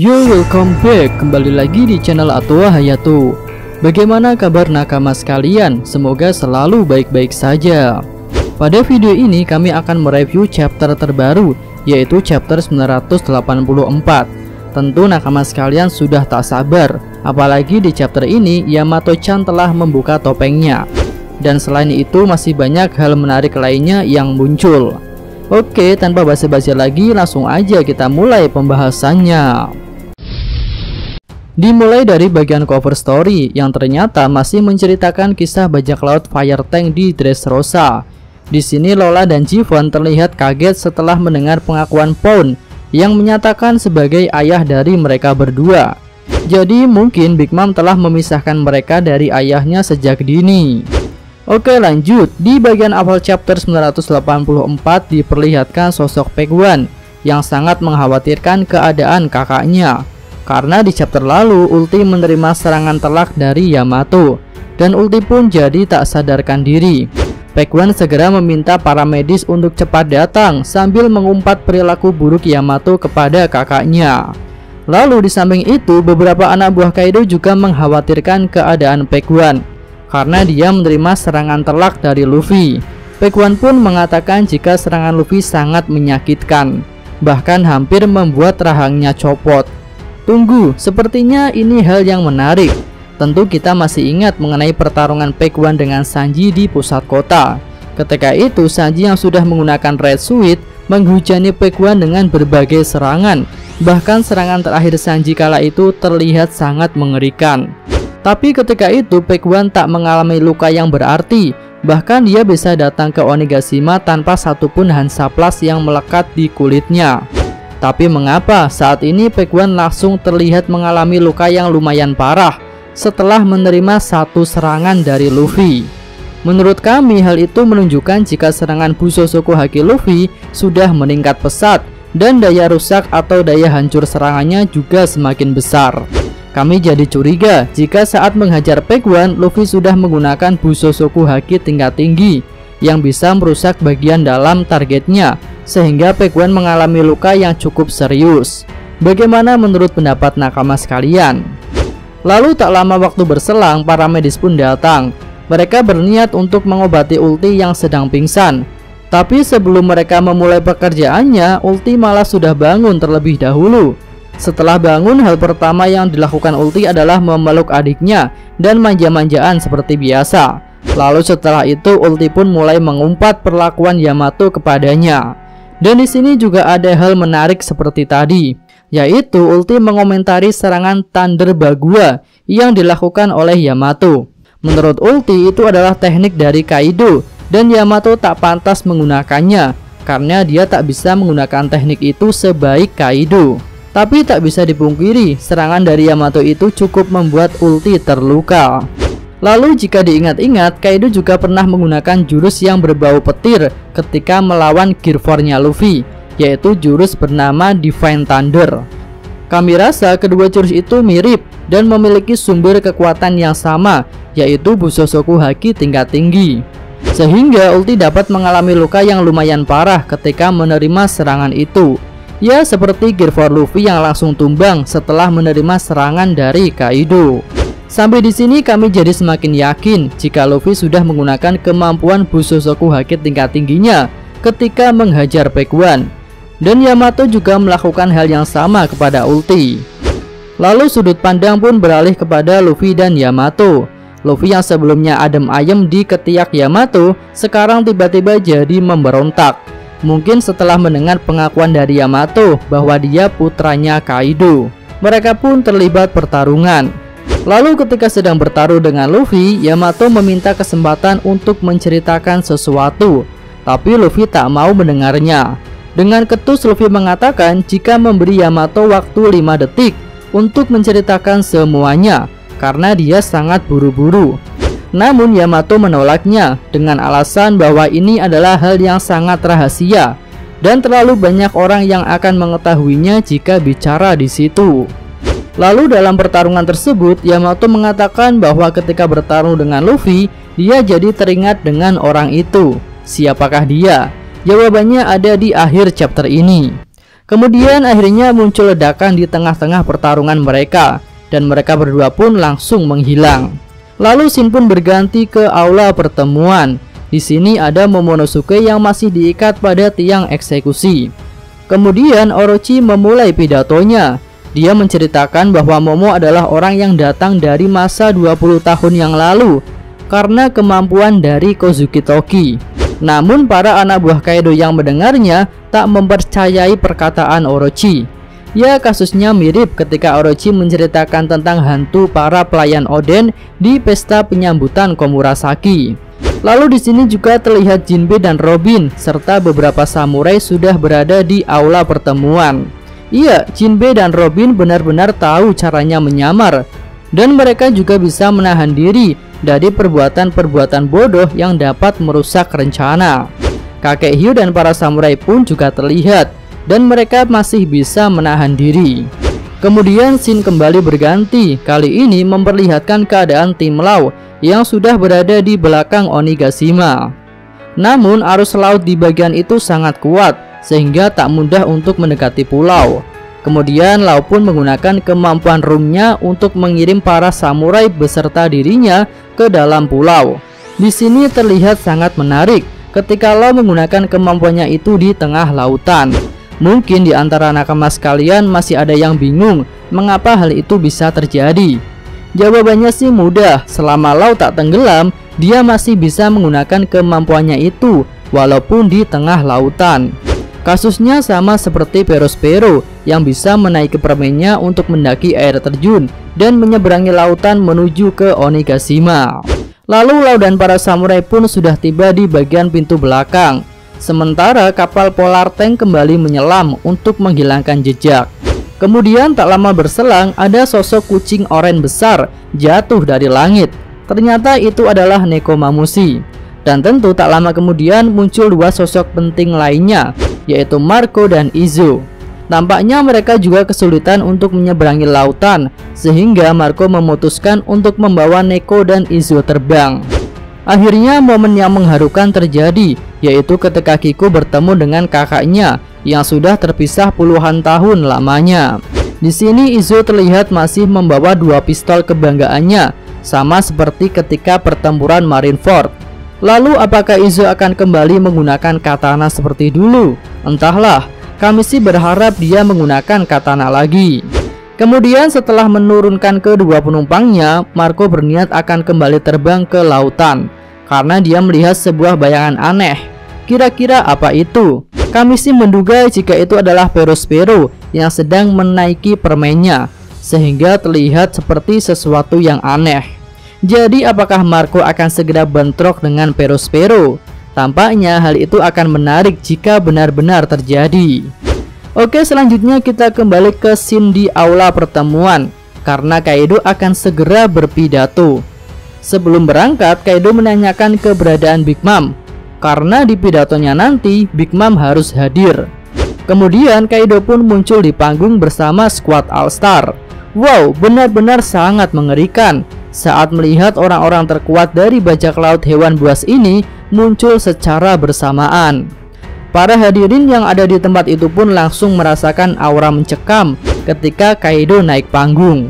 Yo, welcome back, kembali lagi di channel Atua Hayato. Bagaimana kabar nakama sekalian? Semoga selalu baik-baik saja. Pada video ini kami akan mereview chapter terbaru, yaitu chapter 984. Tentu nakama sekalian sudah tak sabar, apalagi di chapter ini Yamato-chan telah membuka topengnya. Dan selain itu masih banyak hal menarik lainnya yang muncul. Oke, tanpa basa-basi lagi, langsung aja kita mulai pembahasannya. Dimulai dari bagian cover story yang ternyata masih menceritakan kisah bajak laut Fire Tank di Dressrosa. Di sini Lola dan Jiwon terlihat kaget setelah mendengar pengakuan Pound yang menyatakan sebagai ayah dari mereka berdua. Jadi mungkin Big Mom telah memisahkan mereka dari ayahnya sejak dini. Oke, lanjut. Di bagian awal chapter 984 diperlihatkan sosok Paegwan yang sangat mengkhawatirkan keadaan kakaknya. Karena di chapter lalu Ulti menerima serangan telak dari Yamato, dan Ulti pun jadi tak sadarkan diri. Paegwan segera meminta para medis untuk cepat datang sambil mengumpat perilaku buruk Yamato kepada kakaknya. Lalu di samping itu beberapa anak buah Kaido juga mengkhawatirkan keadaan Paegwan karena dia menerima serangan telak dari Luffy. Paegwan pun mengatakan jika serangan Luffy sangat menyakitkan, bahkan hampir membuat rahangnya copot. Tunggu, sepertinya ini hal yang menarik. Tentu kita masih ingat mengenai pertarungan Paegwan dengan Sanji di pusat kota. Ketika itu Sanji yang sudah menggunakan Red Suit menghujani Paegwan dengan berbagai serangan. Bahkan serangan terakhir Sanji kala itu terlihat sangat mengerikan. Tapi ketika itu Paegwan tak mengalami luka yang berarti. Bahkan dia bisa datang ke Onigashima tanpa satupun Hansaplas yang melekat di kulitnya. Tapi mengapa saat ini Paegwan langsung terlihat mengalami luka yang lumayan parah setelah menerima satu serangan dari Luffy? Menurut kami hal itu menunjukkan jika serangan Bushosoku Haki Luffy sudah meningkat pesat dan daya rusak atau daya hancur serangannya juga semakin besar. Kami jadi curiga jika saat menghajar Paegwan Luffy sudah menggunakan Bushosoku Haki tingkat tinggi yang bisa merusak bagian dalam targetnya, sehingga Paegwan mengalami luka yang cukup serius. Bagaimana menurut pendapat nakama sekalian? Lalu tak lama waktu berselang, para medis pun datang. Mereka berniat untuk mengobati Ulti yang sedang pingsan. Tapi sebelum mereka memulai pekerjaannya, Ulti malah sudah bangun terlebih dahulu. Setelah bangun, hal pertama yang dilakukan Ulti adalah memeluk adiknya dan manja-manjaan seperti biasa. Lalu setelah itu Ulti pun mulai mengumpat perlakuan Yamato kepadanya. Dan di sini juga ada hal menarik seperti tadi, yaitu Ulti mengomentari serangan Thunder Bagua yang dilakukan oleh Yamato. Menurut Ulti itu adalah teknik dari Kaido dan Yamato tak pantas menggunakannya karena dia tak bisa menggunakan teknik itu sebaik Kaido. Tapi tak bisa dipungkiri serangan dari Yamato itu cukup membuat Ulti terluka. Lalu jika diingat-ingat, Kaido juga pernah menggunakan jurus yang berbau petir ketika melawan Gear 4-nya Luffy, yaitu jurus bernama Divine Thunder. Kami rasa kedua jurus itu mirip dan memiliki sumber kekuatan yang sama, yaitu Bushosoku Haki tingkat tinggi. Sehingga Ulti dapat mengalami luka yang lumayan parah ketika menerima serangan itu. Ya seperti Gear 4 Luffy yang langsung tumbang setelah menerima serangan dari Kaido. Sampai di sini kami jadi semakin yakin jika Luffy sudah menggunakan kemampuan Bushosoku Haki tingkat tingginya ketika menghajar Paegwan. Dan Yamato juga melakukan hal yang sama kepada Ulti. Lalu sudut pandang pun beralih kepada Luffy dan Yamato. Luffy yang sebelumnya adem ayem di ketiak Yamato sekarang tiba-tiba jadi memberontak. Mungkin setelah mendengar pengakuan dari Yamato bahwa dia putranya Kaido. Mereka pun terlibat pertarungan. Lalu ketika sedang bertaruh dengan Luffy, Yamato meminta kesempatan untuk menceritakan sesuatu. Tapi Luffy tak mau mendengarnya. Dengan ketus Luffy mengatakan jika memberi Yamato waktu 5 detik untuk menceritakan semuanya karena dia sangat buru-buru. Namun Yamato menolaknya dengan alasan bahwa ini adalah hal yang sangat rahasia dan terlalu banyak orang yang akan mengetahuinya jika bicara di situ. Lalu dalam pertarungan tersebut Yamato mengatakan bahwa ketika bertarung dengan Luffy dia jadi teringat dengan orang itu. Siapakah dia? Jawabannya ada di akhir chapter ini. Kemudian akhirnya muncul ledakan di tengah-tengah pertarungan mereka, dan mereka berdua pun langsung menghilang. Lalu scene pun berganti ke aula pertemuan. Di sini ada Momonosuke yang masih diikat pada tiang eksekusi. Kemudian Orochi memulai pidatonya. Dia menceritakan bahwa Momo adalah orang yang datang dari masa 20 tahun yang lalu karena kemampuan dari Kozuki Toki. Namun para anak buah Kaido yang mendengarnya tak mempercayai perkataan Orochi. Ya, kasusnya mirip ketika Orochi menceritakan tentang hantu para pelayan Oden di pesta penyambutan Komurasaki. Lalu di sini juga terlihat Jinbe dan Robin serta beberapa samurai sudah berada di aula pertemuan. Iya, Jinbe dan Robin benar-benar tahu caranya menyamar, dan mereka juga bisa menahan diri dari perbuatan-perbuatan bodoh yang dapat merusak rencana. Kakek Hyo dan para samurai pun juga terlihat, dan mereka masih bisa menahan diri. Kemudian scene kembali berganti, kali ini memperlihatkan keadaan tim Law yang sudah berada di belakang Onigashima. Namun arus laut di bagian itu sangat kuat sehingga tak mudah untuk mendekati pulau. Kemudian Law pun menggunakan kemampuan roomnya untuk mengirim para samurai beserta dirinya ke dalam pulau. Di sini terlihat sangat menarik ketika Law menggunakan kemampuannya itu di tengah lautan. Mungkin di antara nakama sekalian masih ada yang bingung mengapa hal itu bisa terjadi. Jawabannya sih mudah, selama Law tak tenggelam, dia masih bisa menggunakan kemampuannya itu walaupun di tengah lautan. Kasusnya sama seperti Perospero yang bisa menaiki permennya untuk mendaki air terjun dan menyeberangi lautan menuju ke Onigashima. Lalu Law dan para samurai pun sudah tiba di bagian pintu belakang. Sementara kapal Polar Tank kembali menyelam untuk menghilangkan jejak. Kemudian tak lama berselang ada sosok kucing oranye besar jatuh dari langit. Ternyata itu adalah Nekomamushi. Dan tentu tak lama kemudian muncul dua sosok penting lainnya, yaitu Marco dan Izo. Tampaknya mereka juga kesulitan untuk menyeberangi lautan, sehingga Marco memutuskan untuk membawa Neko dan Izo terbang. Akhirnya momen yang mengharukan terjadi, yaitu ketika Kiko bertemu dengan kakaknya yang sudah terpisah puluhan tahun lamanya. Di sini Izo terlihat masih membawa dua pistol kebanggaannya, sama seperti ketika pertempuran Marineford. Lalu apakah Izo akan kembali menggunakan katana seperti dulu? Entahlah, kami sih berharap dia menggunakan katana lagi. Kemudian setelah menurunkan kedua penumpangnya, Marco berniat akan kembali terbang ke lautan karena dia melihat sebuah bayangan aneh. Kira-kira apa itu? Kami sih menduga jika itu adalah Perospero yang sedang menaiki permennya, sehingga terlihat seperti sesuatu yang aneh. Jadi apakah Marco akan segera bentrok dengan Perospero? Tampaknya hal itu akan menarik jika benar-benar terjadi. Oke, selanjutnya kita kembali ke scene di aula pertemuan karena Kaido akan segera berpidato. Sebelum berangkat, Kaido menanyakan keberadaan Big Mom karena di pidatonya nanti Big Mom harus hadir. Kemudian Kaido pun muncul di panggung bersama skuad All Star. Wow, benar-benar sangat mengerikan saat melihat orang-orang terkuat dari bajak laut hewan buas ini muncul secara bersamaan. Para hadirin yang ada di tempat itu pun langsung merasakan aura mencekam ketika Kaido naik panggung.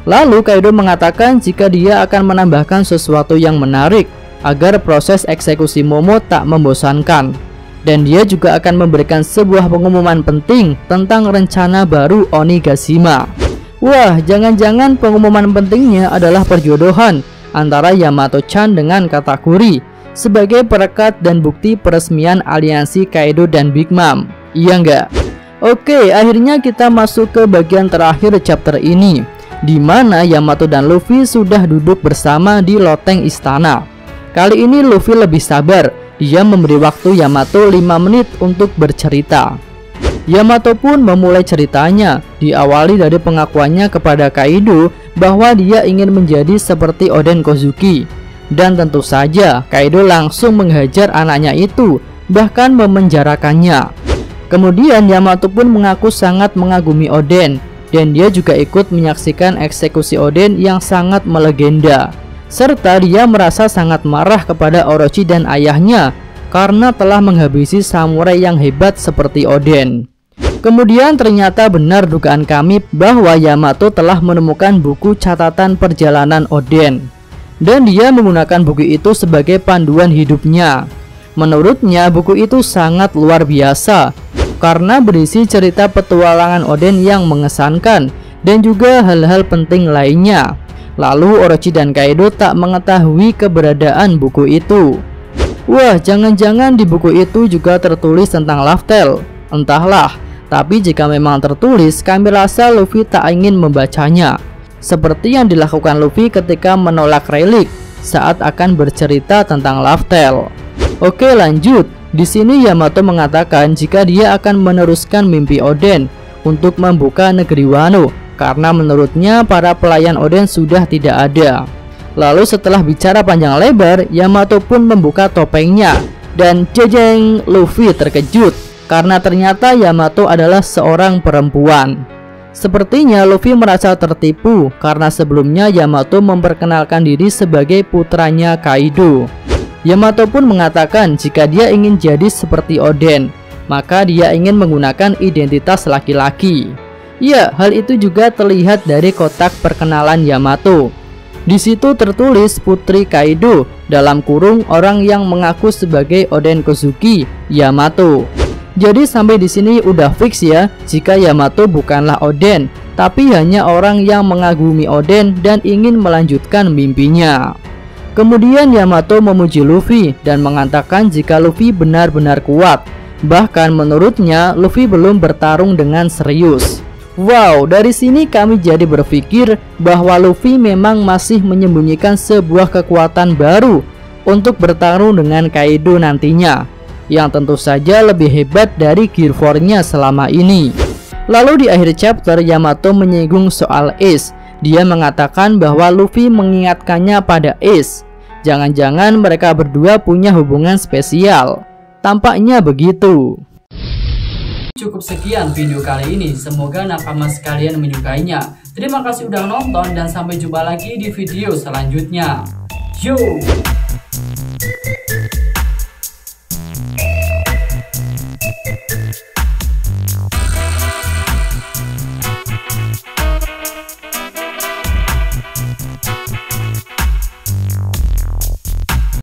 Lalu Kaido mengatakan jika dia akan menambahkan sesuatu yang menarik agar proses eksekusi Momo tak membosankan. Dan dia juga akan memberikan sebuah pengumuman penting tentang rencana baru Onigashima. Wah, jangan-jangan pengumuman pentingnya adalah perjodohan antara Yamato-chan dengan Katakuri sebagai perekat dan bukti peresmian aliansi Kaido dan Big Mom. Iya nggak? Oke, akhirnya kita masuk ke bagian terakhir chapter ini, di mana Yamato dan Luffy sudah duduk bersama di loteng istana. Kali ini Luffy lebih sabar. Dia memberi waktu Yamato 5 menit untuk bercerita. Yamato pun memulai ceritanya, diawali dari pengakuannya kepada Kaido bahwa dia ingin menjadi seperti Oden Kozuki. Dan tentu saja Kaido langsung menghajar anaknya itu, bahkan memenjarakannya. Kemudian Yamato pun mengaku sangat mengagumi Oden, dan dia juga ikut menyaksikan eksekusi Oden yang sangat melegenda. Serta dia merasa sangat marah kepada Orochi dan ayahnya karena telah menghabisi samurai yang hebat seperti Oden. Kemudian ternyata benar dugaan kami bahwa Yamato telah menemukan buku catatan perjalanan Oden, dan dia menggunakan buku itu sebagai panduan hidupnya. Menurutnya buku itu sangat luar biasa karena berisi cerita petualangan Oden yang mengesankan dan juga hal-hal penting lainnya. Lalu Orochi dan Kaido tak mengetahui keberadaan buku itu. Wah, jangan-jangan di buku itu juga tertulis tentang Laugh Tale. Entahlah, tapi jika memang tertulis, kami rasa Luffy tak ingin membacanya. Seperti yang dilakukan Luffy ketika menolak Rayleigh saat akan bercerita tentang Laugh Tale. Oke, lanjut. Di sini Yamato mengatakan jika dia akan meneruskan mimpi Oden untuk membuka negeri Wano, karena menurutnya para pelayan Oden sudah tidak ada. Lalu setelah bicara panjang lebar, Yamato pun membuka topengnya, dan jejeng, Luffy terkejut karena ternyata Yamato adalah seorang perempuan. Sepertinya Luffy merasa tertipu karena sebelumnya Yamato memperkenalkan diri sebagai putranya Kaido. Yamato pun mengatakan jika dia ingin jadi seperti Oden, maka dia ingin menggunakan identitas laki-laki. Ya, hal itu juga terlihat dari kotak perkenalan Yamato. Di situ tertulis Putri Kaido dalam kurung orang yang mengaku sebagai Oden Kozuki, Yamato. Jadi sampai di sini udah fix ya jika Yamato bukanlah Oden, tapi hanya orang yang mengagumi Oden dan ingin melanjutkan mimpinya. Kemudian Yamato memuji Luffy dan mengatakan jika Luffy benar-benar kuat. Bahkan menurutnya Luffy belum bertarung dengan serius. Wow, dari sini kami jadi berpikir bahwa Luffy memang masih menyembunyikan sebuah kekuatan baru untuk bertarung dengan Kaido nantinya, yang tentu saja lebih hebat dari Gear 4-nya selama ini. Lalu di akhir chapter, Yamato menyinggung soal Ace. Dia mengatakan bahwa Luffy mengingatkannya pada Ace. Jangan-jangan mereka berdua punya hubungan spesial. Tampaknya begitu. Cukup sekian video kali ini, semoga nakama sekalian menyukainya. Terima kasih udah nonton dan sampai jumpa lagi di video selanjutnya. Yo!